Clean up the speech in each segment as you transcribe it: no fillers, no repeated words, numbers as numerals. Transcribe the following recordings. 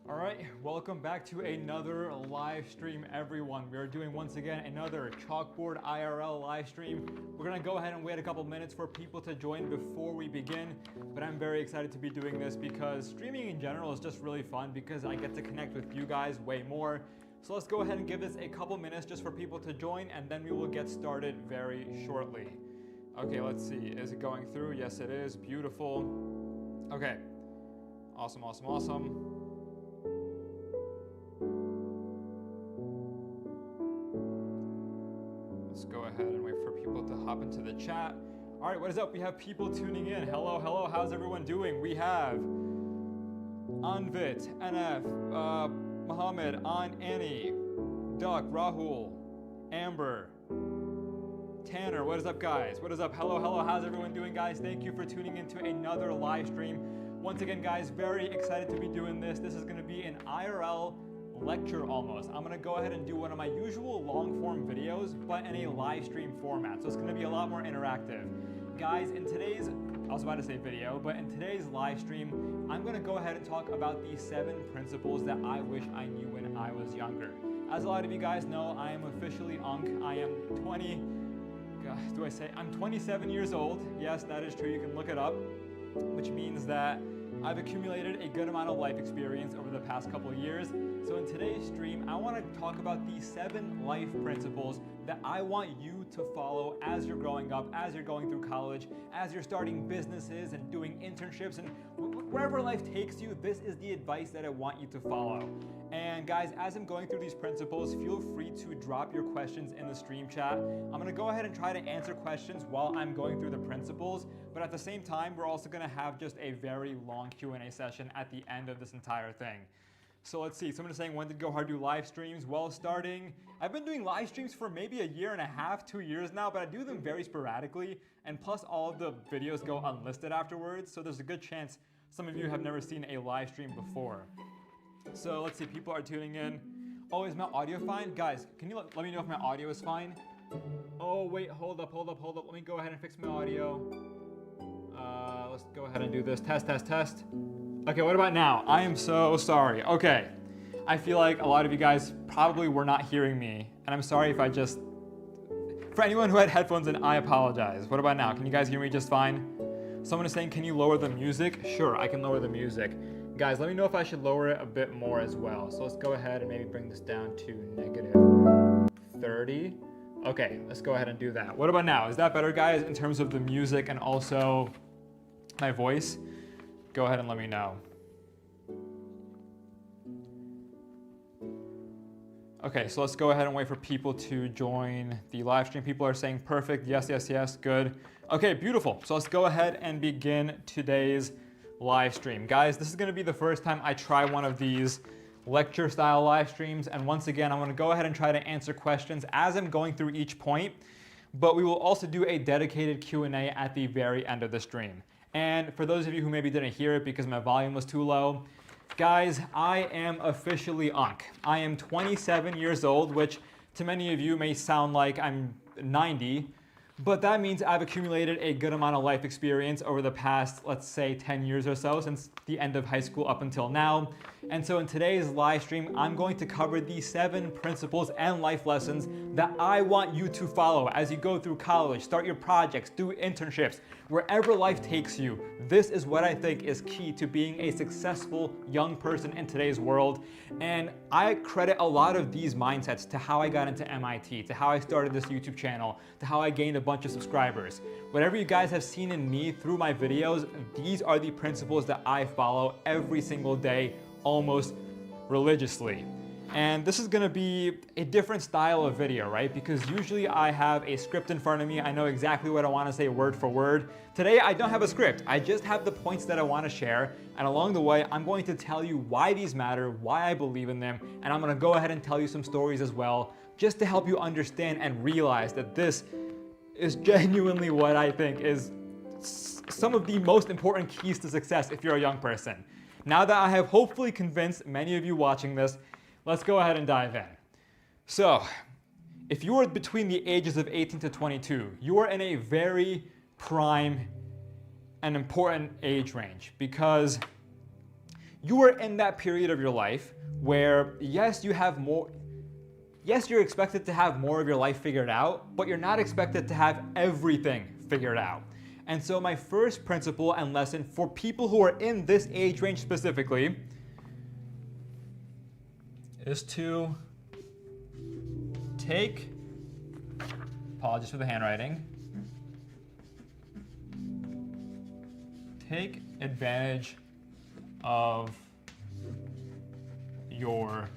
All right, welcome back to another live stream, everyone. We are doing once again another Chalkboard IRL live stream. We're gonna go ahead and wait a couple minutes for people to join before we begin, but I'm very excited to be doing this because streaming in general is just really fun because I get to connect with you guys way more. So let's go ahead and give this a couple minutes just for people to join, and then we will get started very shortly. Okay, let's see, is it going through? Yes, it is, beautiful. Okay, awesome, awesome, awesome. Let's go ahead and wait for people to hop into the chat. All right, what is up? We have people tuning in. Hello, hello, how's everyone doing? We have Anvit, NF, Mohammed, Annie, Duck, Rahul, Amber, Tanner. What is up, guys? What is up? Hello, hello, how's everyone doing, guys? Thank you for tuning into another live stream. Once again, guys, very excited to be doing this. This is gonna be an IRL lecture almost. I'm gonna go ahead and do one of my usual long form videos, but in a live stream format. So it's gonna be a lot more interactive. Guys, in today's, I was about to say video, but in today's live stream, I'm gonna go ahead and talk about the 7 principles that I wish I knew when I was younger. As a lot of you guys know, I am officially Unk. I am 27 years old. Yes, that is true, you can look it up, which means that I've accumulated a good amount of life experience over the past couple of years. So in today's stream, I want to talk about the 7 life principles that I want you to follow as you're growing up, as you're going through college, as you're starting businesses and doing internships, and wherever life takes you, this is the advice that I want you to follow. And guys, as I'm going through these principles, feel free to drop your questions in the stream chat. I'm going to go ahead and try to answer questions while I'm going through the principles, but at the same time, we're also going to have just a very long Q&A session at the end of this entire thing. So let's see, someone is saying, when did Go Hard do live streams? Well, I've been doing live streams for maybe a year and a half, 2 years now, but I do them very sporadically, and plus all of the videos go unlisted afterwards, so there's a good chance some of you have never seen a live stream before. So let's see, people are tuning in. Oh, is my audio fine? Guys, can you let me know if my audio is fine? Oh, wait, hold up. Let me go ahead and fix my audio. Let's go ahead and do this. Test. Okay, what about now? I am so sorry. Okay, I feel like a lot of you guys probably were not hearing me, and I'm sorry if for anyone who had headphones, and I apologize. What about now? Can you guys hear me just fine? Someone is saying, can you lower the music? Sure, I can lower the music. Guys, let me know if I should lower it a bit more as well. So let's go ahead and maybe bring this down to -30. Okay, let's go ahead and do that. What about now? Is that better, guys, in terms of the music and also my voice? Go ahead and let me know. Okay, so let's go ahead and wait for people to join the live stream. People are saying perfect, yes, good. Okay, beautiful. So let's go ahead and begin today's live stream. Guys, this is gonna be the first time I try one of these lecture style live streams, and once again, I'm gonna go ahead and try to answer questions as I'm going through each point, but we will also do a dedicated Q&A at the very end of the stream. And for those of you who maybe didn't hear it because my volume was too low, guys, I am officially Unk. I am 27 years old, which to many of you may sound like I'm 90, but that means I've accumulated a good amount of life experience over the past, let's say, 10 years or so, since the end of high school up until now. And so in today's live stream, I'm going to cover the 7 principles and life lessons that I want you to follow as you go through college, start your projects, do internships, wherever life takes you. This is what I think is key to being a successful young person in today's world. And I credit a lot of these mindsets to how I got into MIT, to how I started this YouTube channel, to how I gained a bunch of subscribers. Whatever you guys have seen in me through my videos, these are the principles that I follow every single day, almost religiously. And this is gonna be a different style of video, right? Because usually I have a script in front of me. I know exactly what I wanna say word for word. Today, I don't have a script. I just have the points that I wanna share. And along the way, I'm going to tell you why these matter, why I believe in them. And I'm gonna go ahead and tell you some stories as well, just to help you understand and realize that this is genuinely what I think is some of the most important keys to success if you're a young person. Now that I have hopefully convinced many of you watching this, let's go ahead and dive in. So, if you are between the ages of 18 to 22, you are in a very prime and important age range because You are in that period of your life where, yes, you have more. Yes, you're expected to have more of your life figured out, but you're not expected to have everything figured out. And so my first principle and lesson for people who are in this age range specifically is to take, apologies for the handwriting, take advantage of your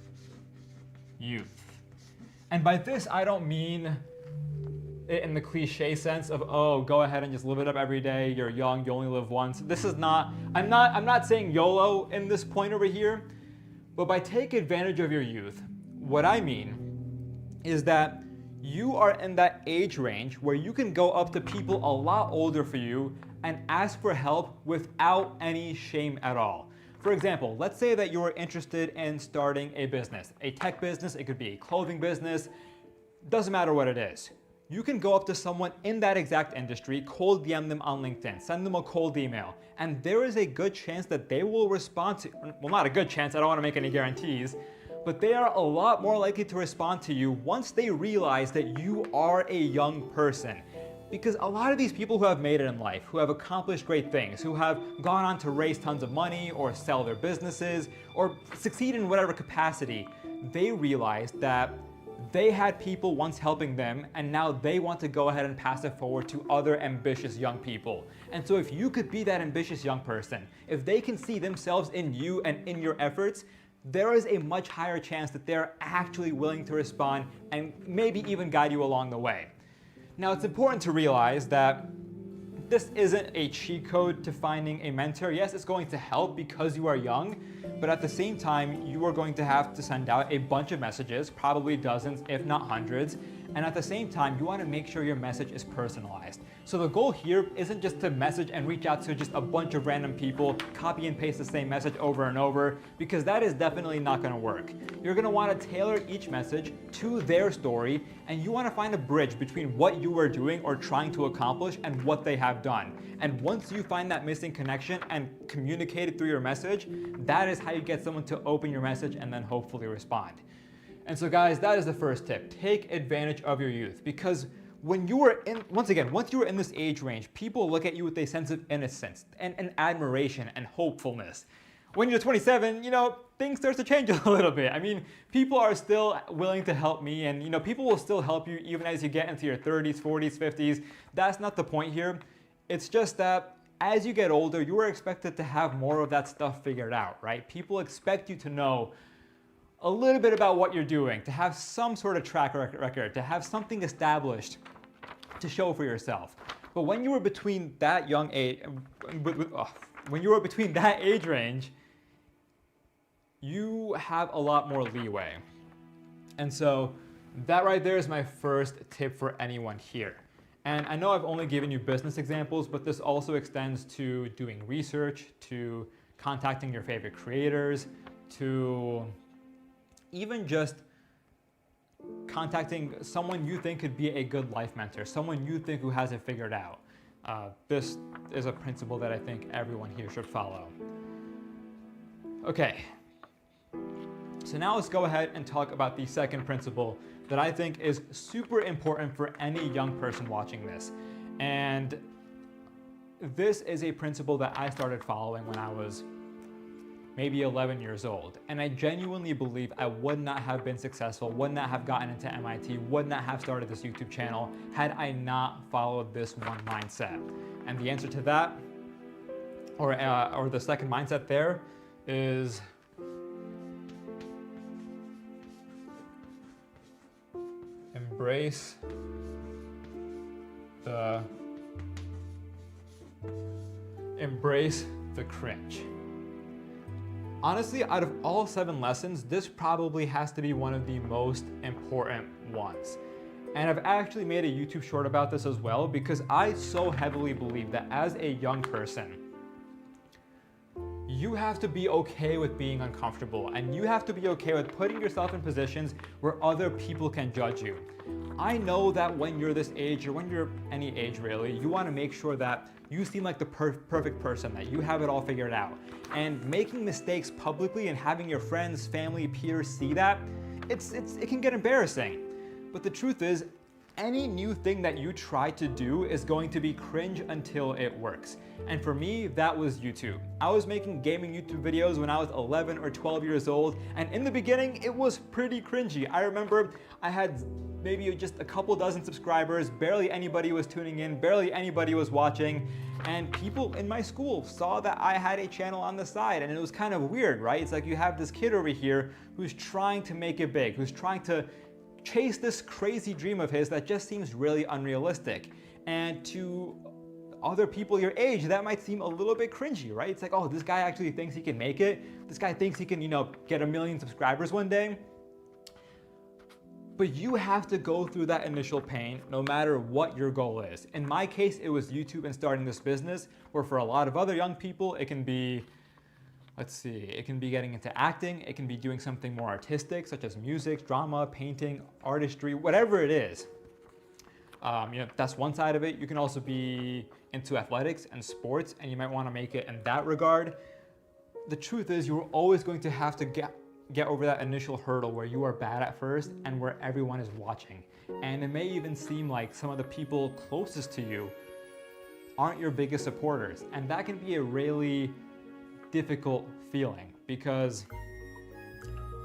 youth. And by this, I don't mean it in the cliche sense of, oh, go ahead and just live it up every day. You're young, you only live once. This is not, I'm not saying YOLO in this point over here, but by take advantage of your youth, what I mean is that you are in that age range where you can go up to people a lot older for you and ask for help without any shame at all. For example, let's say that you are interested in starting a business, a tech business, it could be a clothing business, doesn't matter what it is. You can go up to someone in that exact industry, cold DM them on LinkedIn, send them a cold email, and there is a good chance that they will respond to, well, not a good chance, I don't want to make any guarantees, but they are a lot more likely to respond to you once they realize that you are a young person. Because a lot of these people who have made it in life, who have accomplished great things, who have gone on to raise tons of money or sell their businesses or succeed in whatever capacity, they realize that they had people once helping them and now they want to go ahead and pass it forward to other ambitious young people. And so if you could be that ambitious young person, if they can see themselves in you and in your efforts, there is a much higher chance that they're actually willing to respond and maybe even guide you along the way. Now, it's important to realize that this isn't a cheat code to finding a mentor. Yes, it's going to help because you are young, but at the same time, you are going to have to send out a bunch of messages, probably dozens, if not hundreds. And at the same time, you want to make sure your message is personalized. So the goal here isn't just to message and reach out to just a bunch of random people, copy and paste the same message over and over, because that is definitely not going to work. You're going to want to tailor each message to their story, and you want to find a bridge between what you are doing or trying to accomplish and what they have done. And once you find that missing connection and communicate it through your message, that is how you get someone to open your message and then hopefully respond. And so guys, that is the first tip. Take advantage of your youth, because when you are in, once you are in this age range, people look at you with a sense of innocence and admiration and hopefulness. When you're 27, things start to change a little bit. I mean, people are still willing to help me, and people will still help you even as you get into your 30s, 40s, 50s. That's not the point here. It's just that as you get older, you are expected to have more of that stuff figured out, right? People expect you to know a little bit about what you're doing, to have some sort of track record, to have something established to show for yourself. But when you were between that young age, when you were between that age range, you have a lot more leeway. And so that right there is my first tip for anyone here. And I know I've only given you business examples, but this also extends to doing research, to contacting your favorite creators, to even just contacting someone you think could be a good life mentor, someone you think who has it figured out. This is a principle that I think everyone here should follow. Okay, so now let's go ahead and talk about the second principle that I think is super important for any young person watching this. And this is a principle that I started following when I was maybe 11 years old. And I genuinely believe I would not have been successful, would not have gotten into MIT, would not have started this YouTube channel had I not followed this one mindset. And the answer to that, or the second mindset there, is embrace the cringe. Honestly, out of all 7 lessons, this probably has to be one of the most important ones. And I've actually made a YouTube short about this as well, because I so heavily believe that as a young person, you have to be okay with being uncomfortable, and you have to be okay with putting yourself in positions where other people can judge you. I know that when you're this age, or when you're any age really, you want to make sure that you seem like the perfect person, that you have it all figured out. And making mistakes publicly and having your friends, family, peers see that, it can get embarrassing. But the truth is, any new thing that you try to do is going to be cringe until it works. And for me, that was YouTube. I was making gaming YouTube videos when I was 11 or 12 years old, and in the beginning, it was pretty cringy. I remember I had maybe just a couple dozen subscribers, barely anybody was tuning in, barely anybody was watching, and people in my school saw that I had a channel on the side, and it was kind of weird, right? It's like you have this kid over here who's trying to make it big, who's trying to chase this crazy dream of his that just seems really unrealistic. And to other people your age, that might seem a little bit cringy, right? It's like, oh, this guy actually thinks he can make it. This guy thinks he can, get 1 million subscribers one day. But you have to go through that initial pain no matter what your goal is. In my case, it was YouTube and starting this business, where for a lot of other young people, it can be, it can be getting into acting, it can be doing something more artistic, such as music, drama, painting, artistry, whatever it is. That's one side of it. You can also be into athletics and sports, and you might want to make it in that regard. The truth is, you're always going to have to get over that initial hurdle where you are bad at first and where everyone is watching. And it may even seem like some of the people closest to you aren't your biggest supporters. And that can be a really difficult feeling, because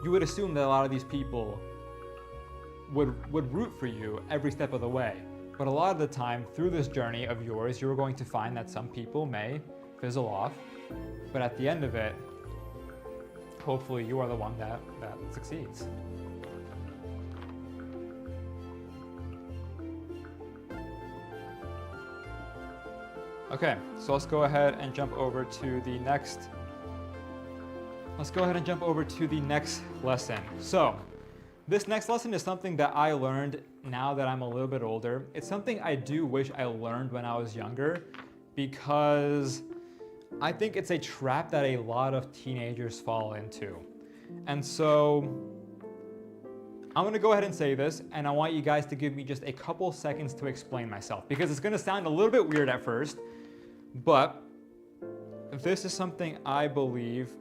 you would assume that a lot of these people would root for you every step of the way. But a lot of the time through this journey of yours, you're going to find that some people may fizzle off, but at the end of it, hopefully you are the one that succeeds. Okay, so let's go ahead and jump over to the next lesson. So this next lesson is something that I learned now that I'm a little bit older. It's something I do wish I learned when I was younger, because I think it's a trap that a lot of teenagers fall into. And so I'm gonna go ahead and say this, and I want you guys to give me just a couple seconds to explain myself, because it's gonna sound a little bit weird at first, but this is something I believe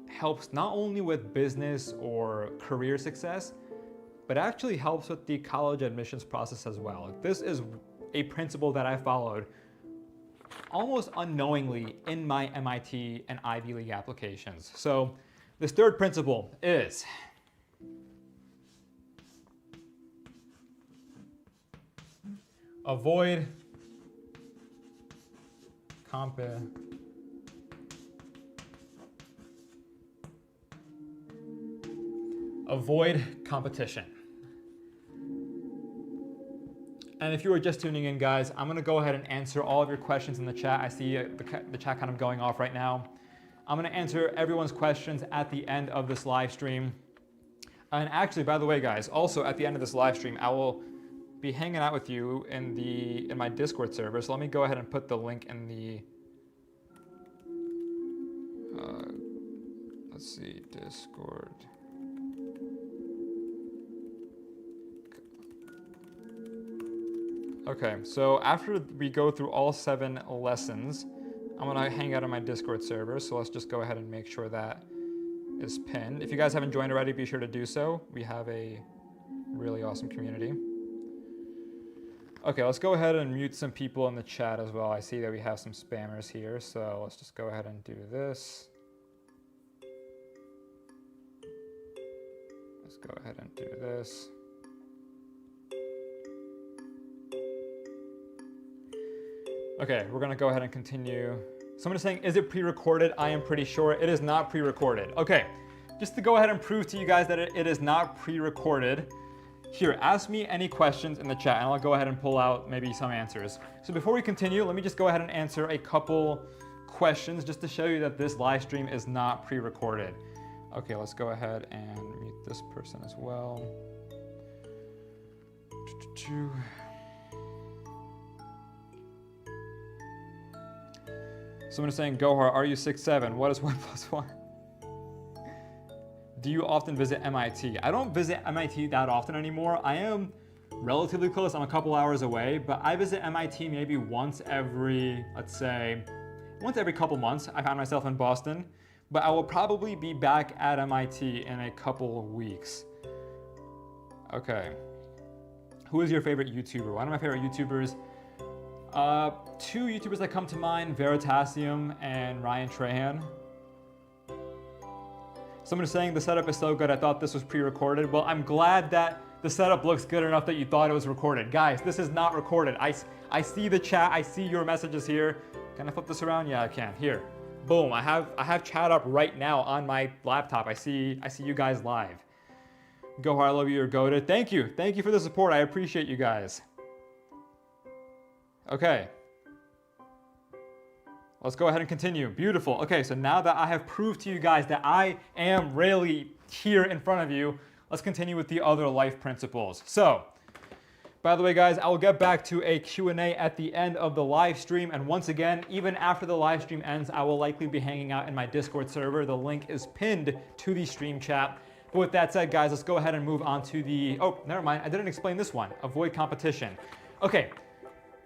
helps not only with business or career success, but actually helps with the college admissions process as well. This is a principle that I followed almost unknowingly in my MIT and Ivy League applications. So this third principle is avoid competition. And if you were just tuning in, guys, I'm gonna go ahead and answer all of your questions in the chat. I see the chat kind of going off right now. I'm gonna answer everyone's questions at the end of this live stream. And actually, by the way, guys, also at the end of this live stream, I will be hanging out with you in my Discord server. So let me go ahead and put the link in the, let's see, Discord. Okay, so after we go through all 7 lessons, I'm gonna hang out on my Discord server. So let's just go ahead and make sure that is pinned. If you guys haven't joined already, be sure to do so. We have a really awesome community. Okay, let's go ahead and mute some people in the chat as well. I see that we have some spammers here, so let's just go ahead and do this. Let's go ahead and do this. Okay, we're gonna go ahead and continue. Someone is saying, is it pre-recorded? I am pretty sure it is not pre-recorded. Okay, just to go ahead and prove to you guys that it is not pre-recorded, here, ask me any questions in the chat and I'll go ahead and pull out maybe some answers. So before we continue, let me just go ahead and answer a couple questions just to show you that this live stream is not pre-recorded. Okay, let's go ahead and mute this person as well. Someone is saying, Gohar, are you 6'7"? What is 1 plus 1? Do you often visit MIT? I don't visit MIT that often anymore. I am relatively close. I'm a couple hours away, but I visit MIT maybe once every, let's say, once every couple months. I found myself in Boston, but I will probably be back at MIT in a couple of weeks. Okay. Who is your favorite YouTuber? One of my favorite YouTubers, two YouTubers that come to mind, Veritasium and Ryan Trahan. Someone is saying the setup is so good, I thought this was pre-recorded. Well, I'm glad that the setup looks good enough that you thought it was recorded. Guys, this is not recorded. I see the chat, I see your messages here. Can I flip this around? Yeah, I can. Here. Boom. I have chat up right now on my laptop. I see you guys live. Gohar, I love you, you're goated. Thank you. Thank you for the support. I appreciate you guys. Okay. Let's go ahead and continue. Beautiful. Okay, so now that I have proved to you guys that I am really here in front of you, let's continue with the other life principles. So, by the way, guys, I will get back to a Q&A at the end of the live stream. And once again, even after the live stream ends, I will likely be hanging out in my Discord server. The link is pinned to the stream chat. But with that said, guys, let's go ahead and move on to the, oh, never mind. I didn't explain this one. Avoid competition. Okay.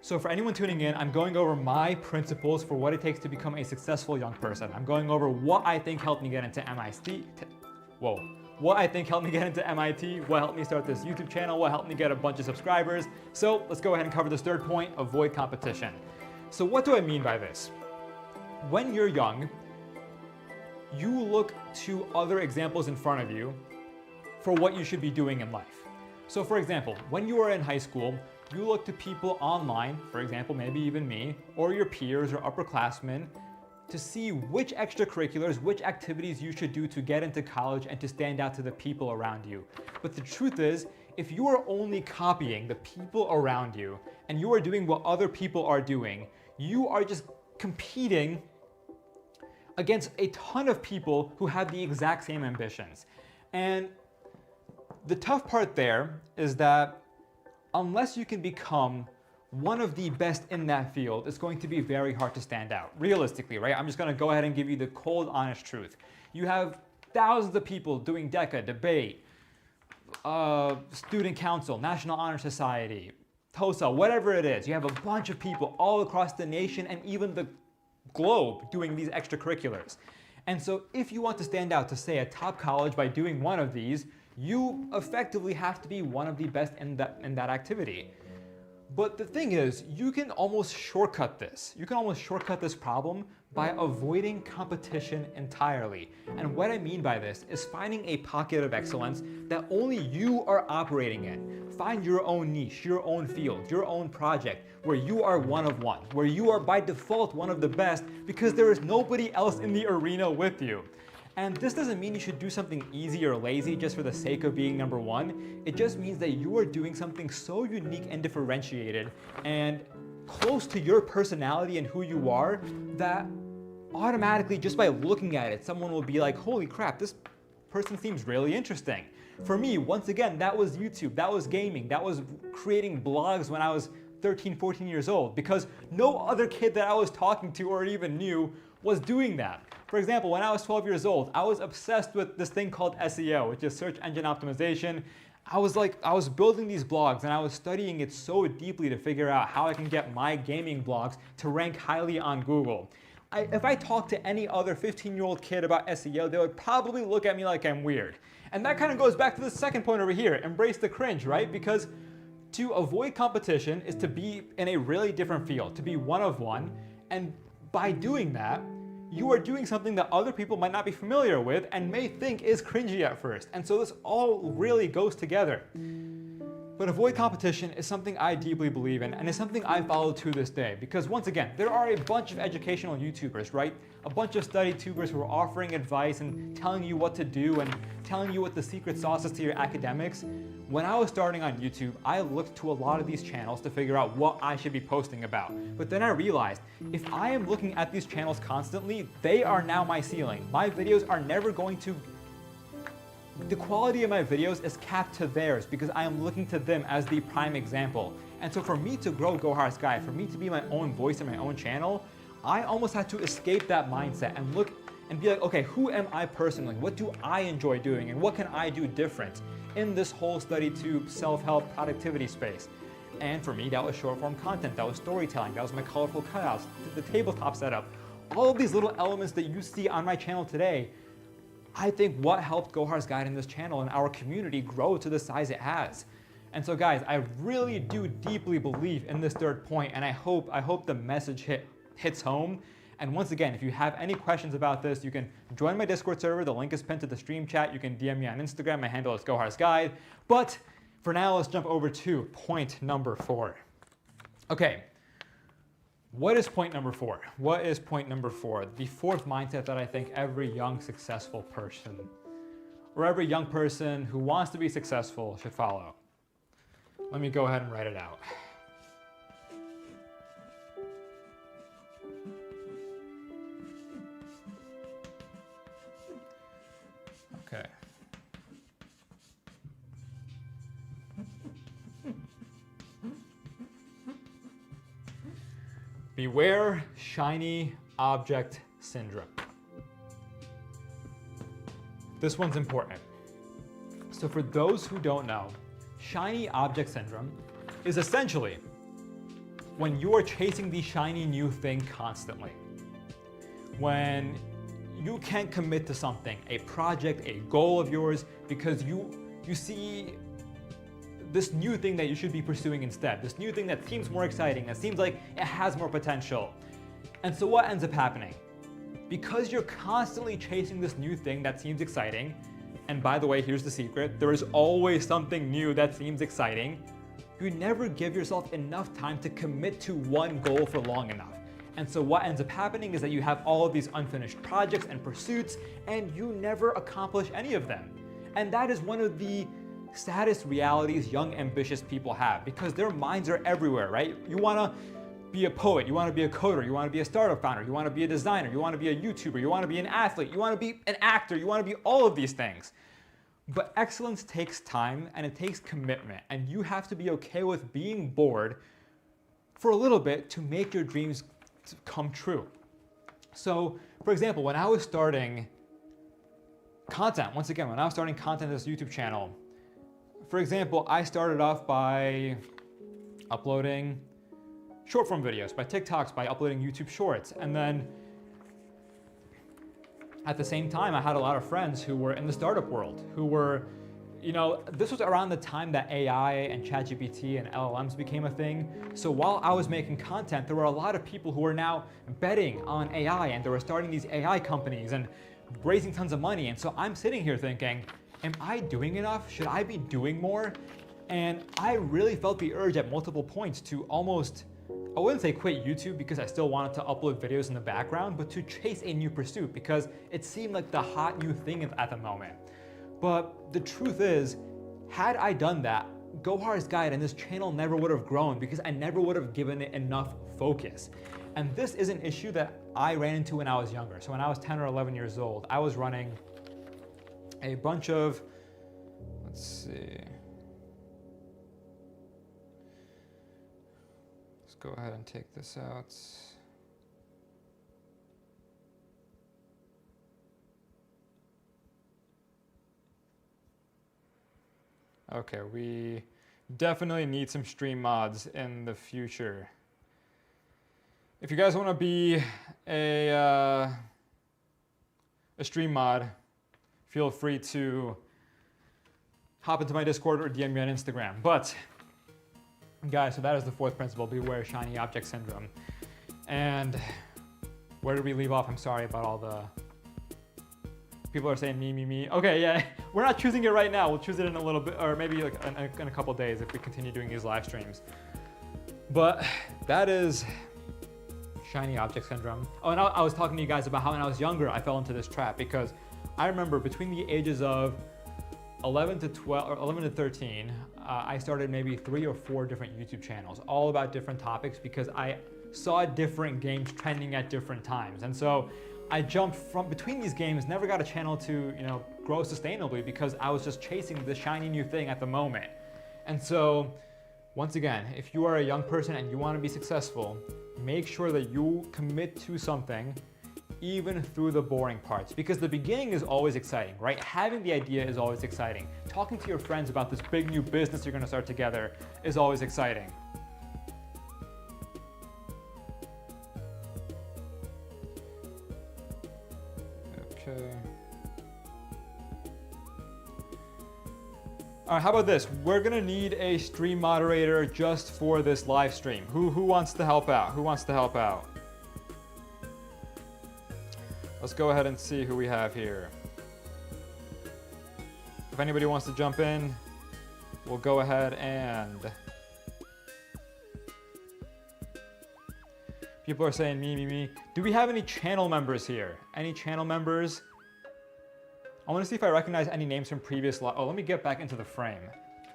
So for anyone tuning in, I'm going over my principles for what it takes to become a successful young person. I'm going over what I think helped me get into MIT. What I think helped me get into MIT, what helped me start this YouTube channel, what helped me get a bunch of subscribers. So let's go ahead and cover this third point, avoid competition. So what do I mean by this? When you're young, you look to other examples in front of you for what you should be doing in life. So for example, when you are in high school, you look to people online, for example, maybe even me, or your peers or upperclassmen, to see which extracurriculars, which activities you should do to get into college and to stand out to the people around you. But the truth is, if you are only copying the people around you and you are doing what other people are doing, you are just competing against a ton of people who have the exact same ambitions. And the tough part there is that unless you can become one of the best in that field, it's going to be very hard to stand out. Realistically, right? I'm just gonna go ahead and give you the cold, honest truth. You have thousands of people doing DECA, debate, student council, National Honor Society, TOSA, whatever it is. You have a bunch of people all across the nation and even the globe doing these extracurriculars. And so if you want to stand out to, say, a top college by doing one of these, you effectively have to be one of the best in that activity. But the thing is, you can almost shortcut this. You can almost shortcut this problem by avoiding competition entirely. And what I mean by this is finding a pocket of excellence that only you are operating in. Find your own niche, your own field, your own project, where you are one of one, where you are by default one of the best because there is nobody else in the arena with you. And this doesn't mean you should do something easy or lazy just for the sake of being number one. It just means that you are doing something so unique and differentiated and close to your personality and who you are that automatically, just by looking at it, someone will be like, holy crap, this person seems really interesting. For me, once again, that was YouTube, that was gaming, that was creating blogs when I was 13, 14 years old, because no other kid that I was talking to or even knew was doing that. For example, when I was 12 years old, I was obsessed with this thing called SEO, which is search engine optimization. I was building these blogs and I was studying it so deeply to figure out how I can get my gaming blogs to rank highly on Google. If I talked to any other 15-year-old kid about SEO, they would probably look at me like I'm weird. And that kind of goes back to the second point over here, embrace the cringe, right? Because to avoid competition is to be in a really different field, to be one of one, and by doing that, you are doing something that other people might not be familiar with and may think is cringy at first. And so this all really goes together. But avoid competition is something I deeply believe in, and it's something I follow to this day. Because once again, there are a bunch of educational YouTubers, right? A bunch of study tubers who are offering advice and telling you what to do and telling you what the secret sauce is to your academics. When I was starting on YouTube, I looked to a lot of these channels to figure out what I should be posting about. But then I realized, if I am looking at these channels constantly, they are now my ceiling. My videos are never going to... The quality of my videos is capped to theirs because I am looking to them as the prime example. And so for me to grow Gohar's Guide, for me to be my own voice in my own channel, I almost had to escape that mindset and look and be like, okay, who am I personally? What do I enjoy doing? And what can I do different in this whole study tube, self-help, productivity space? And for me, that was short form content, that was storytelling, that was my colorful cutouts, the tabletop setup. All of these little elements that you see on my channel today, I think what helped Gohar's Guide in this channel and our community grow to the size it has. And so guys, I really do deeply believe in this third point, and I hope the message hits home. And once again, if you have any questions about this, you can join my Discord server. The link is pinned to the stream chat. You can DM me on Instagram. My handle is Gohar's Guide. But for now, let's jump over to point number 4. Okay, what is point number 4? What is point number 4? The fourth mindset that I think every young successful person, or every young person who wants to be successful should follow. Let me go ahead and write it out. Okay. Beware shiny object syndrome. This one's important. So for those who don't know, shiny object syndrome is essentially when you are chasing the shiny new thing constantly. When you can't commit to something, a project, a goal of yours, because you see this new thing that you should be pursuing instead, this new thing that seems more exciting, that seems like it has more potential. And so what ends up happening? Because you're constantly chasing this new thing that seems exciting, and by the way, here's the secret, there is always something new that seems exciting, you never give yourself enough time to commit to one goal for long enough. And so what ends up happening is that you have all of these unfinished projects and pursuits, and you never accomplish any of them. And that is one of the saddest realities young, ambitious people have, because their minds are everywhere, right? You want to be a poet, you want to be a coder, you want to be a startup founder, you want to be a designer, you want to be a YouTuber, you want to be an athlete, you want to be an actor, you want to be all of these things. But excellence takes time and it takes commitment, and you have to be okay with being bored for a little bit to make your dreams come true. So, for example, when I was starting content, once again, when I was starting content on this YouTube channel, for example, I started off by uploading short form videos, by TikToks, by uploading YouTube shorts. And then at the same time, I had a lot of friends who were in the startup world, who were, this was around the time that AI and ChatGPT and LLMs became a thing. So while I was making content, there were a lot of people who were now betting on AI, and they were starting these AI companies and raising tons of money. And so I'm sitting here thinking, am I doing enough? Should I be doing more? And I really felt the urge at multiple points to almost, I wouldn't say quit YouTube because I still wanted to upload videos in the background, but to chase a new pursuit because it seemed like the hot new thing at the moment. But the truth is, had I done that, Gohar's Guide and this channel never would have grown because I never would have given it enough focus. And this is an issue that I ran into when I was younger. So when I was 10 or 11 years old, I was running a bunch of, let's see. Let's go ahead and take this out. Okay, we definitely need some stream mods in the future. If you guys want to be a stream mod, feel free to hop into my Discord or DM me on Instagram. But guys, so that is the fourth principle, beware shiny object syndrome. And where did we leave off? I'm sorry about all the people are saying me. Okay, yeah, we're not choosing it right now. We'll choose it in a little bit, or maybe like in a couple days if we continue doing these live streams. But that is shiny object syndrome. Oh, and I was talking to you guys about how when I was younger, I fell into this trap because I remember between the ages of 11 to 12 or 11 to 13, I started maybe 3 or 4 different YouTube channels, all about different topics because I saw different games trending at different times. And so I jumped from between these games, never got a channel to, grow sustainably because I was just chasing the shiny new thing at the moment. And so Once again, if you are a young person and you want to be successful, make sure that you commit to something even through the boring parts, because the beginning is always exciting, right? Having the idea is always exciting. Talking to your friends about this big new business you're going to start together is always exciting. Okay. All right, how about this? We're gonna need a stream moderator just for this live stream. Who wants to help out? Who wants to help out? Let's go ahead and see who we have here. If anybody wants to jump in, we'll go ahead and... People are saying me. Do we have any channel members here? Any channel members? I want to see if I recognize any names from previous live. Oh, let me get back into the frame.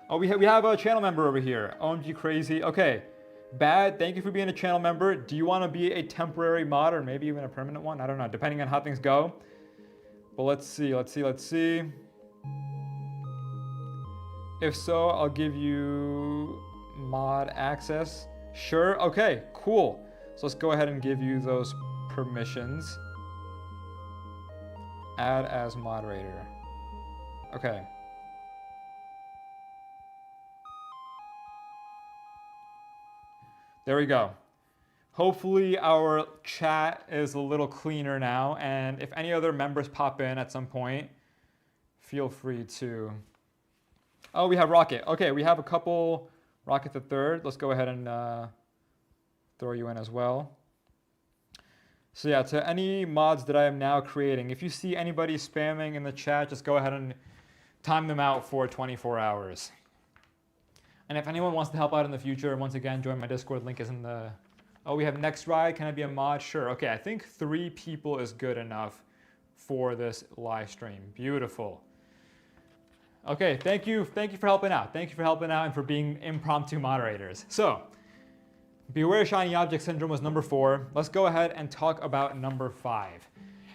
Oh, we have a channel member over here. OMG Crazy. Okay. Bad, thank you for being a channel member. Do you want to be a temporary mod or maybe even a permanent one? I don't know, depending on how things go. But let's see. If so, I'll give you mod access. Sure, okay, cool. So let's go ahead and give you those permissions. Add as moderator. Okay. There we go. Hopefully our chat is a little cleaner now, and if any other members pop in at some point, feel free to... Oh, we have Rocket. Okay, we have a couple. Rocket the Third. Let's go ahead and throw you in as well. So yeah, to any mods that I am now creating, if you see anybody spamming in the chat, just go ahead and time them out for 24 hours. And if anyone wants to help out in the future, once again, join my Discord. Link is in the... Oh, we have Next Ride. Can I be a mod? Sure. Okay, I think 3 people is good enough for this live stream. Beautiful. Okay, thank you for helping out. Thank you for helping out and for being impromptu moderators. So, Beware Shiny Object Syndrome was number 4. Let's go ahead and talk about number 5.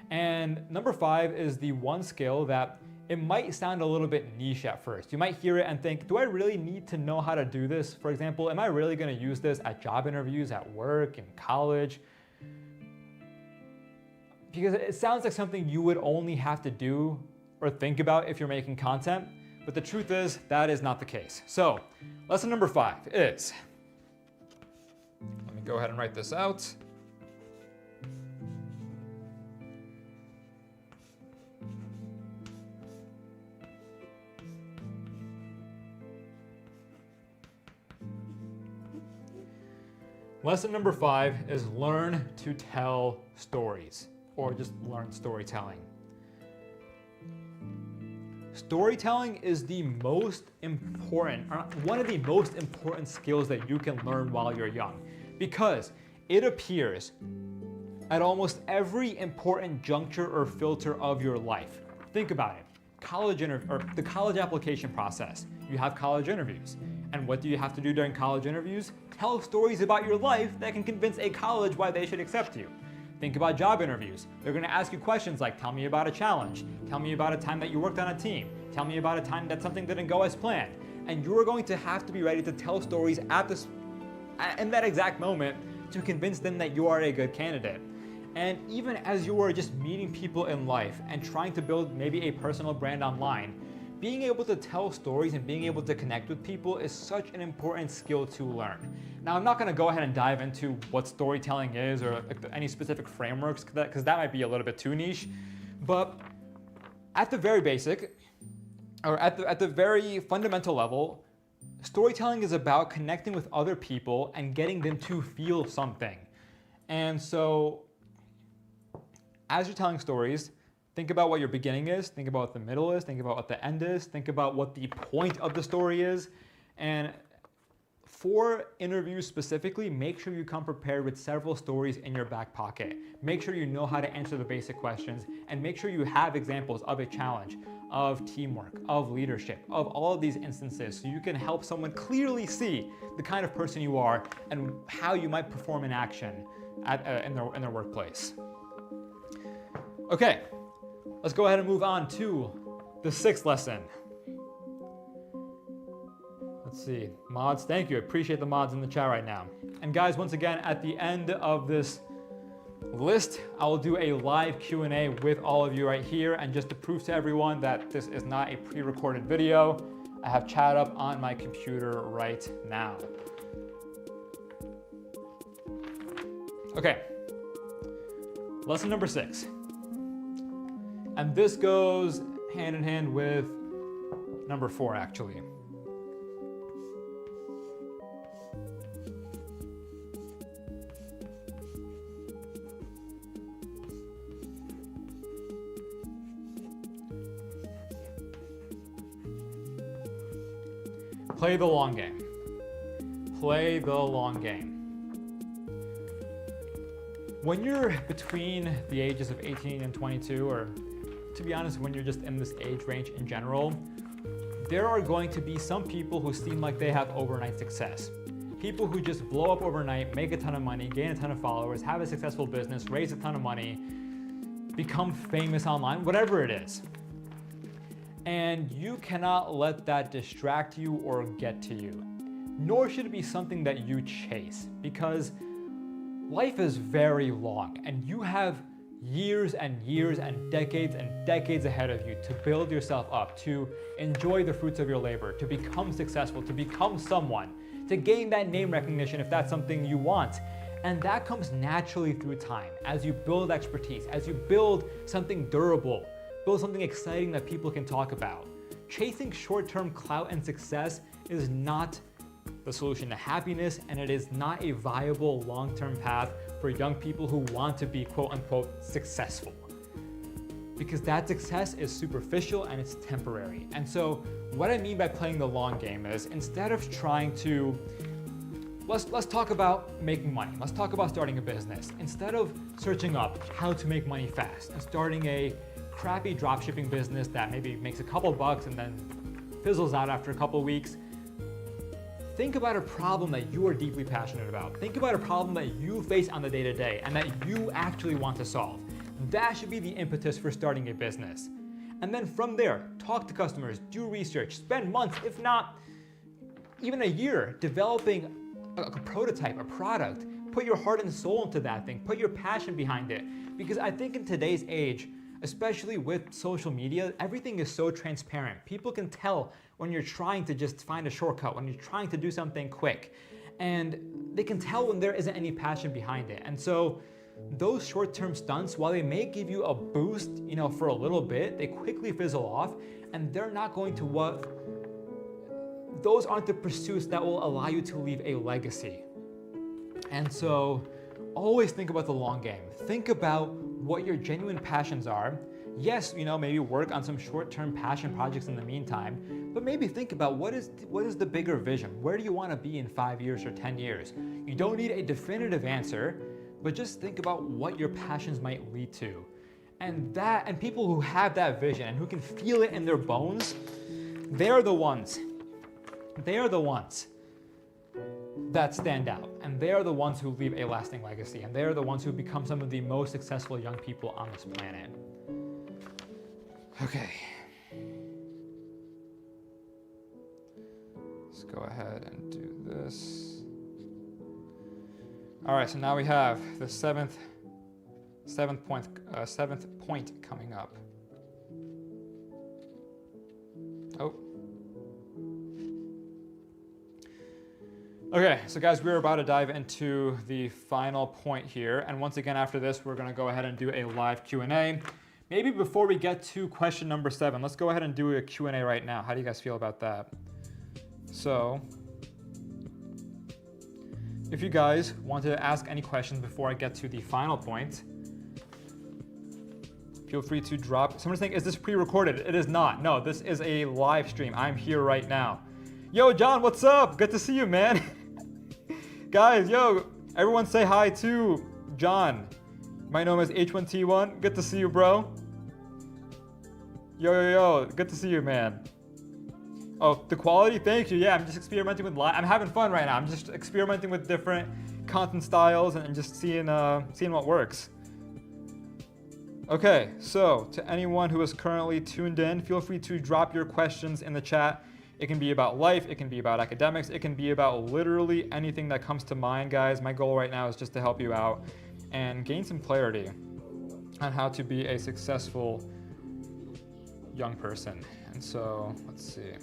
And number 5 is the one skill that it might sound a little bit niche at first. You might hear it and think, do I really need to know how to do this? For example, am I really going to use this at job interviews, at work, in college? Because it sounds like something you would only have to do or think about if you're making content, but the truth is that is not the case. So, lesson number 5 is, let me go ahead and write this out. Lesson number 5 is learn to tell stories, or just learn storytelling. Storytelling is the most important, one of the most important skills that you can learn while you're young, because it appears at almost every important juncture or filter of your life. Think about it. The college application process. You have college interviews. And what do you have to do during college interviews? Tell stories about your life that can convince a college why they should accept you. Think about job interviews. They're going to ask you questions like, tell me about a challenge. Tell me about a time that you worked on a team. Tell me about a time that something didn't go as planned. And you are going to have to be ready to tell stories in that exact moment to convince them that you are a good candidate. And even as you are just meeting people in life and trying to build maybe a personal brand online, being able to tell stories and being able to connect with people is such an important skill to learn. Now, I'm not going to go ahead and dive into what storytelling is or any specific frameworks, because that might be a little bit too niche. But at the very basic, or at the very fundamental level, storytelling is about connecting with other people and getting them to feel something. And so, as you're telling stories, think about what your beginning is, think about what the middle is, think about what the end is, think about what the point of the story is. And for interviews specifically, make sure you come prepared with several stories in your back pocket. Make sure you know how to answer the basic questions, and make sure you have examples of a challenge, of teamwork, of leadership, of all of these instances, so you can help someone clearly see the kind of person you are and how you might perform in action in their workplace. Okay. Let's go ahead and move on to the 6th lesson. Let's see. Mods, thank you. I appreciate the mods in the chat right now. And guys, once again, at the end of this list, I will do a live Q&A with all of you right here. And just to prove to everyone that this is not a pre-recorded video, I have chat up on my computer right now. Okay, lesson number 6. And this goes hand in hand with number 4, actually. Play the long game. Play the long game. When you're between the ages of 18 and 22, or to be honest, when you're just in this age range in general, there are going to be some people who seem like they have overnight success. People who just blow up overnight, make a ton of money, gain a ton of followers, have a successful business, raise a ton of money, become famous online, whatever it is. And you cannot let that distract you or get to you. Nor should it be something that you chase, because life is very long and you have years and years and decades ahead of you to build yourself up, to enjoy the fruits of your labor, to become successful, to become someone, to gain that name recognition if that's something you want. And that comes naturally through time as you build expertise, as you build something durable, build something exciting that people can talk about. Chasing short-term clout and success is not the solution to happiness, and it is not a viable long-term path for young people who want to be quote-unquote successful. Because that success is superficial and it's temporary. And so what I mean by playing the long game is, instead of trying to, let's talk about making money. Let's talk about starting a business. Instead of searching up how to make money fast and starting a crappy dropshipping business that maybe makes a couple bucks and then fizzles out after a couple weeks, think about a problem that you are deeply passionate about. Think about a problem that you face on the day-to-day and that you actually want to solve. That should be the impetus for starting a business. And then from there, talk to customers, do research, spend months, if not even a year, developing a prototype, a product. Put your heart and soul into that thing. Put your passion behind it. Because I think in today's age, especially with social media, everything is so transparent. People can tell when you're trying to just find a shortcut, when you're trying to do something quick. And they can tell when there isn't any passion behind it. And so those short-term stunts, while they may give you a boost, for a little bit, they quickly fizzle off, and they're not going to those aren't the pursuits that will allow you to leave a legacy. And so always think about the long game. Think about what your genuine passions are. Yes, maybe work on some short-term passion projects in the meantime, but maybe think about what is the bigger vision? Where do you want to be in 5 years or 10 years? You don't need a definitive answer, but just think about what your passions might lead to. And people who have that vision and who can feel it in their bones, they're the ones that stand out, and they are the ones who leave a lasting legacy, and they are the ones who become some of the most successful young people on this planet. Okay. Let's go ahead and do this. All right, so now we have the seventh point coming up. Oh. Okay, so guys, we're about to dive into the final point here. And once again, after this, we're gonna go ahead and do a live Q&A. Maybe before we get to question number 7, let's go ahead and do a Q&A right now. How do you guys feel about that? So, if you guys want to ask any questions before I get to the final point, feel free to drop. Someone's saying, is this pre-recorded? It is not. No, this is a live stream. I'm here right now. Yo, John, what's up? Good to see you, man. Guys, yo, everyone say hi to John. My name is H1T1. Good to see you, bro. Yo, good to see you, man. Oh, the quality? Thank you. Yeah, I'm just experimenting with I'm having fun right now. I'm just experimenting with different content styles and just seeing what works. Okay, so to anyone who is currently tuned in, feel free to drop your questions in the chat. It can be about life, it can be about academics, it can be about literally anything that comes to mind, guys. My goal right now is just to help you out and gain some clarity on how to be a successful young person. And so, let's see.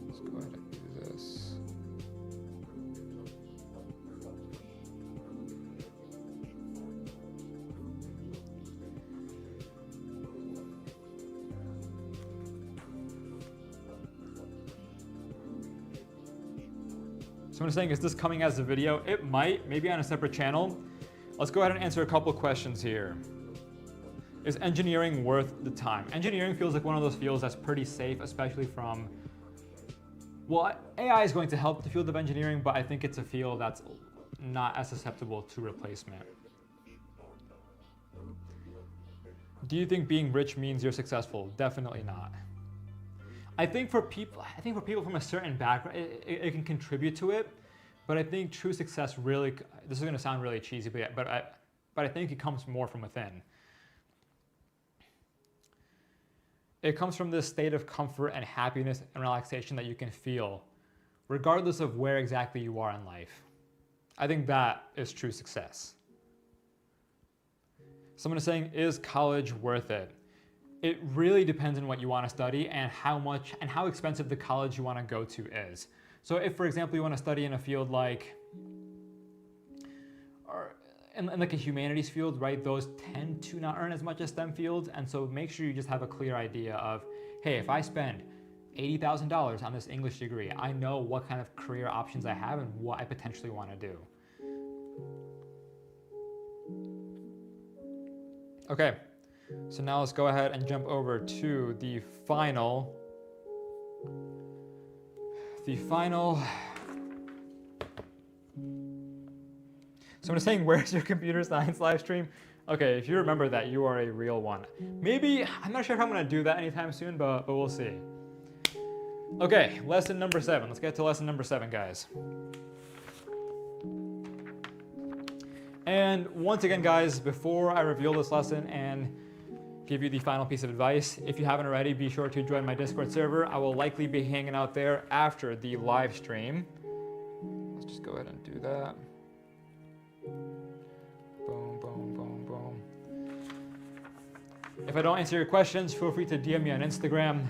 Let's go ahead and do this. Someone is saying, is this coming as a video? It might, maybe on a separate channel. Let's go ahead and answer a couple questions here. Is engineering worth the time? Engineering feels like one of those fields that's pretty safe, especially from, well, AI is going to help the field of engineering, but I think it's a field that's not as susceptible to replacement. Do you think being rich means you're successful? Definitely not. I think for people from a certain background, it can contribute to it, but I think true success really, this is going to sound really cheesy, but I think it comes more from within. It comes from this state of comfort and happiness and relaxation that you can feel, regardless of where exactly you are in life. I think that is true success. Someone is saying, is college worth it? It really depends on what you want to study and how expensive the college you want to go to is. So if, for example, you want to study in a field like, or in like a humanities field, right, those tend to not earn as much as STEM fields. And so make sure you just have a clear idea of, hey, if I spend $80,000 on this English degree, I know what kind of career options I have and what I potentially want to do. Okay, so now let's go ahead and jump over to the final. Someone is saying, where's your computer science live stream? Okay, if you remember that, you are a real one. Maybe, I'm not sure if I'm gonna do that anytime soon, but we'll see. Okay, lesson number 7. Let's get to lesson number 7, guys. And once again, guys, before I reveal this lesson and give you the final piece of advice, if you haven't already, be sure to join my Discord server. I will likely be hanging out there after the live stream. Let's just go ahead and do that. Boom, boom, boom, boom. If I don't answer your questions, feel free to DM me on Instagram.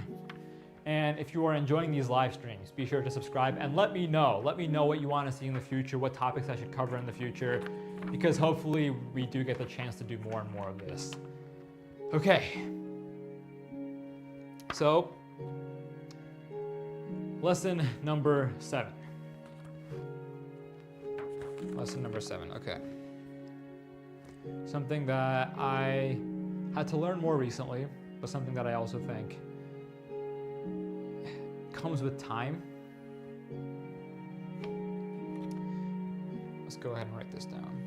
And if you are enjoying these live streams, be sure to subscribe and let me know. Let me know what you want to see in the future, what topics I should cover in the future, because hopefully we do get the chance to do more and more of this. Okay. So, lesson number 7. Lesson number 7, okay. Something that I had to learn more recently, but something that I also think comes with time. Let's go ahead and write this down.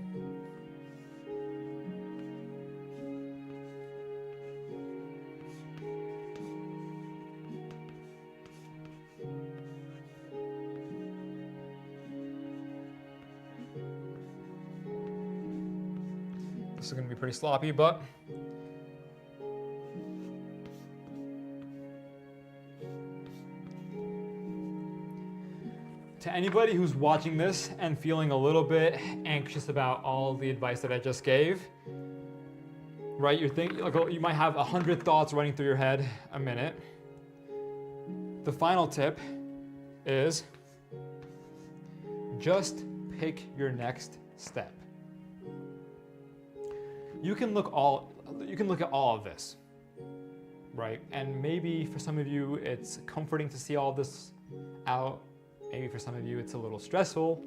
This is going to be pretty sloppy, but to anybody who's watching this and feeling a little bit anxious about all the advice that I just gave, right? You're thinking, like, you might have 100 thoughts running through your head a minute. The final tip is just pick your next step. You can look at all of this, right? And maybe for some of you, it's comforting to see all this out. Maybe for some of you, it's a little stressful.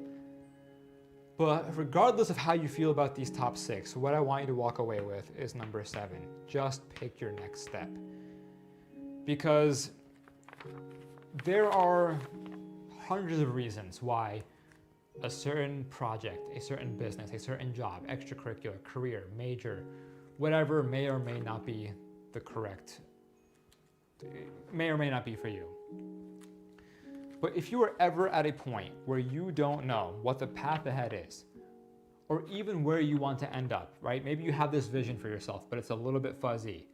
But regardless of how you feel about these top 6, what I want you to walk away with is number 7. Just pick your next step. Because there are hundreds of reasons why a certain project, a certain business, a certain job, extracurricular, career, major, whatever may or may not be the correct, may or may not be for you. But if you are ever at a point where you don't know what the path ahead is, or even where you want to end up, right? Maybe you have this vision for yourself, but it's a little bit fuzzy.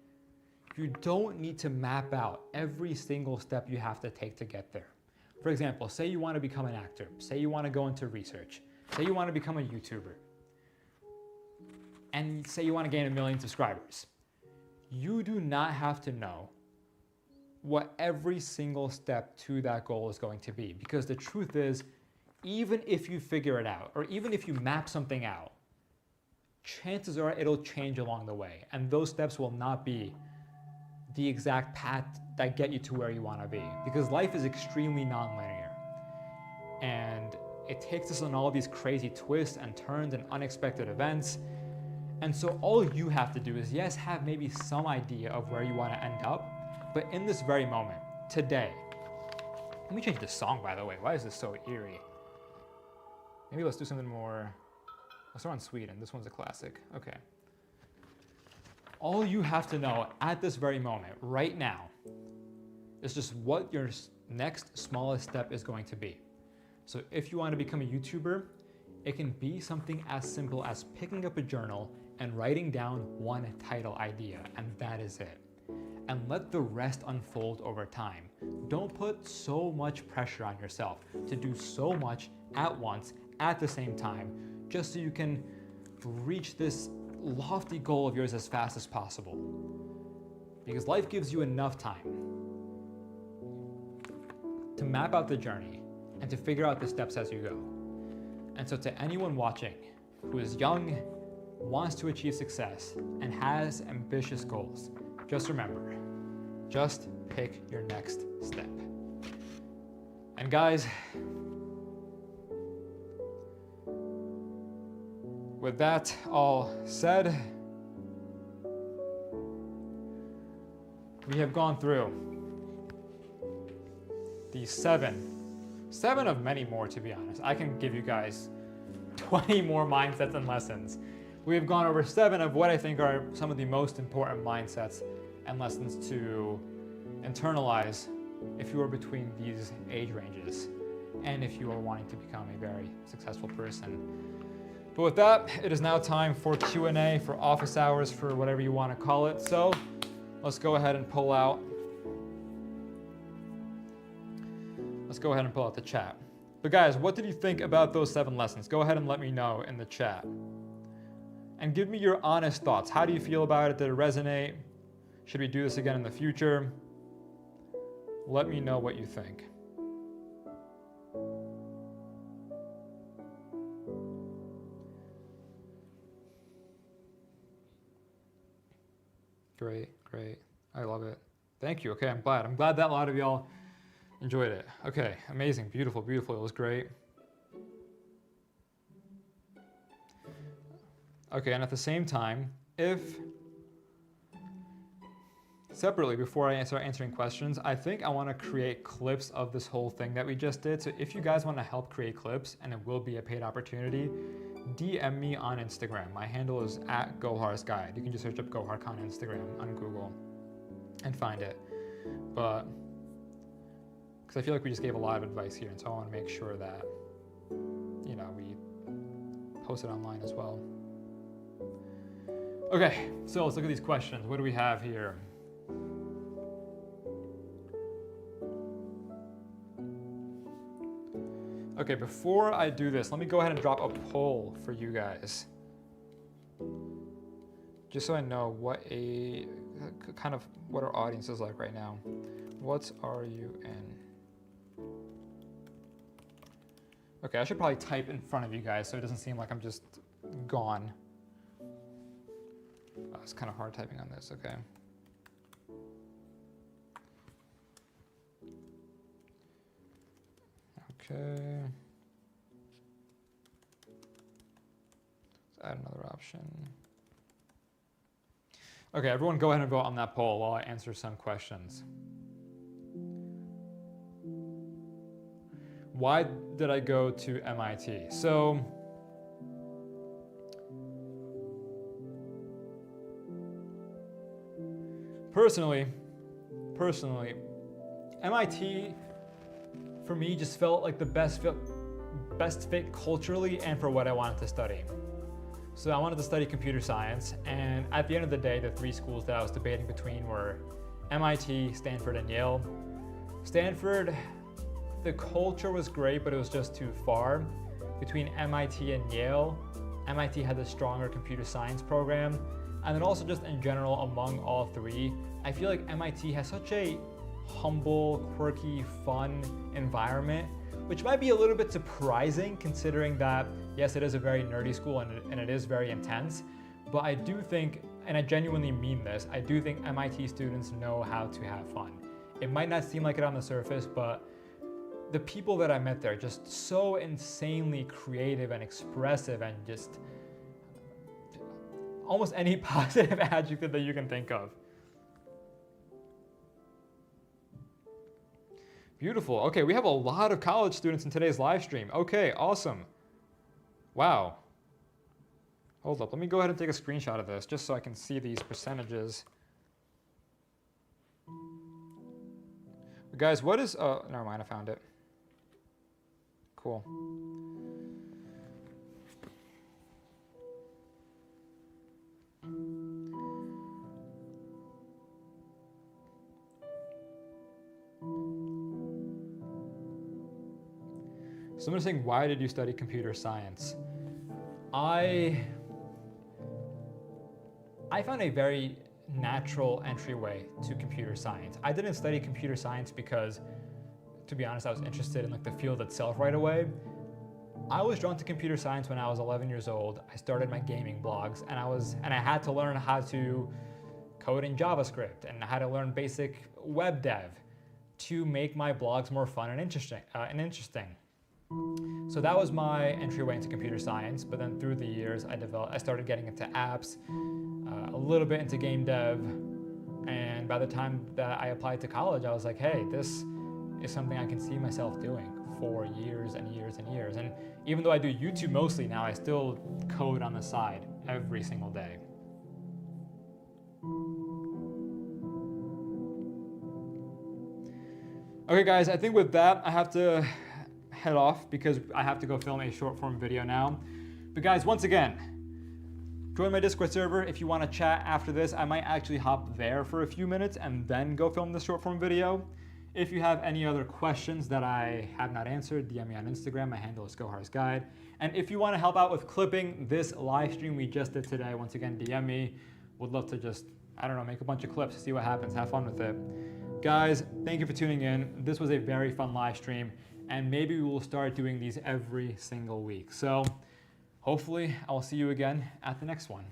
you don't need to map out every single step you have to take to get there. For example, say you want to become an actor, say you want to go into research, say you want to become a YouTuber, and say you want to gain 1 million subscribers. You do not have to know what every single step to that goal is going to be, because the truth is, even if you figure it out, or even if you map something out, chances are it'll change along the way, and those steps will not be the exact path that get you to where you want to be, because life is extremely nonlinear, and it takes us on all these crazy twists and turns and unexpected events. And so all you have to do is, yes, have maybe some idea of where you want to end up, but in this very moment, today, let me change the song, by the way. Why is this so eerie? Maybe let's do something more, let's start on Sweden. This one's a classic. Okay. All you have to know at this very moment, right now, is just what your next smallest step is going to be. So if you want to become a YouTuber, it can be something as simple as picking up a journal and writing down one title idea, and that is it. And let the rest unfold over time. Don't put so much pressure on yourself to do so much at once, at the same time, just so you can reach this lofty goal of yours as fast as possible. Because life gives you enough time to map out the journey and to figure out the steps as you go. And so to anyone watching who is young, wants to achieve success, and has ambitious goals, just remember, just pick your next step. And guys, with that all said, we have gone through the seven of many more, to be honest. I can give you guys 20 more mindsets and lessons. We have gone over 7 of what I think are some of the most important mindsets and lessons to internalize if you are between these age ranges and if you are wanting to become a very successful person. But with that, it is now time for Q&A, for office hours, for whatever you want to call it. So let's go ahead and pull out the chat. But guys, what did you think about those 7 lessons? Go ahead and let me know in the chat. And give me your honest thoughts. How do you feel about it? Did it resonate? Should we do this again in the future? Let me know what you think. Great. I love it. Thank you. Okay, I'm glad that a lot of y'all enjoyed it. Okay, amazing, beautiful. It was great. Okay, and at the same time, separately, before I start answering questions, I think I want to create clips of this whole thing that we just did. So if you guys want to help create clips, and it will be a paid opportunity, DM me on Instagram. My handle is @Gohar'sGuide. You can just search up Gohar on Instagram on Google and find it. But because I feel like we just gave a lot of advice here, and so I want to make sure that, you know, we post it online as well. Okay, so let's look at these questions. What do we have here? Okay, before I do this, let me go ahead and drop a poll for you guys. Just so I know what our audience is like right now. What are you in? Okay, I should probably type in front of you guys so it doesn't seem like I'm just gone. Oh, it's kind of hard typing on this, okay. Okay. Let's add another option. Okay, everyone go ahead and vote on that poll while I answer some questions. Why did I go to MIT? So, personally, MIT for me just felt like the best fit culturally and for what I wanted to study. So I wanted to study computer science, and at the end of the day, the three schools that I was debating between were MIT, Stanford, and Yale. Stanford, the culture was great, but it was just too far. Between MIT and Yale, MIT had the stronger computer science program, and then also just in general among all three, I feel like MIT has such a humble, quirky, fun environment, which might be a little bit surprising considering that, yes, it is a very nerdy school and it is very intense, but I do think, and I genuinely mean this, I do think MIT students know how to have fun. It might not seem like it on the surface, but the people that I met there are just so insanely creative and expressive and just almost any positive adjective that you can think of. Beautiful. Okay, we have a lot of college students in today's live stream. Okay, awesome. Wow. Hold up, let me go ahead and take a screenshot of this just so I can see these percentages. Guys, what is, oh, never mind, I found it. Cool. Someone's saying, why did you study computer science? I found a very natural entryway to computer science. I didn't study computer science because, to be honest, I was interested in like the field itself right away. I was drawn to computer science when I was 11 years old. I started my gaming blogs, and I had to learn how to code in JavaScript and how to learn basic web dev to make my blogs more fun and interesting. So that was my entryway into computer science, but then through the years I started getting into apps, a little bit into game dev, and by the time that I applied to college, I was like, hey, this is something I can see myself doing for years and years and years. And even though I do YouTube mostly now, I still code on the side every single day. Okay guys, I think with that, I have to head off because I have to go film a short form video now. But guys, once again, join my Discord server if you want to chat after this. I might actually hop there for a few minutes and then go film the short form video. If you have any other questions that I have not answered, DM me on Instagram. My handle is GoHarsGuide. And if you want to help out with clipping this live stream we just did today, once again, DM me. Would love to just, I don't know, make a bunch of clips, see what happens, have fun with it. Guys, thank you for tuning in. This was a very fun live stream, and maybe we will start doing these every single week. So hopefully I will see you again at the next one.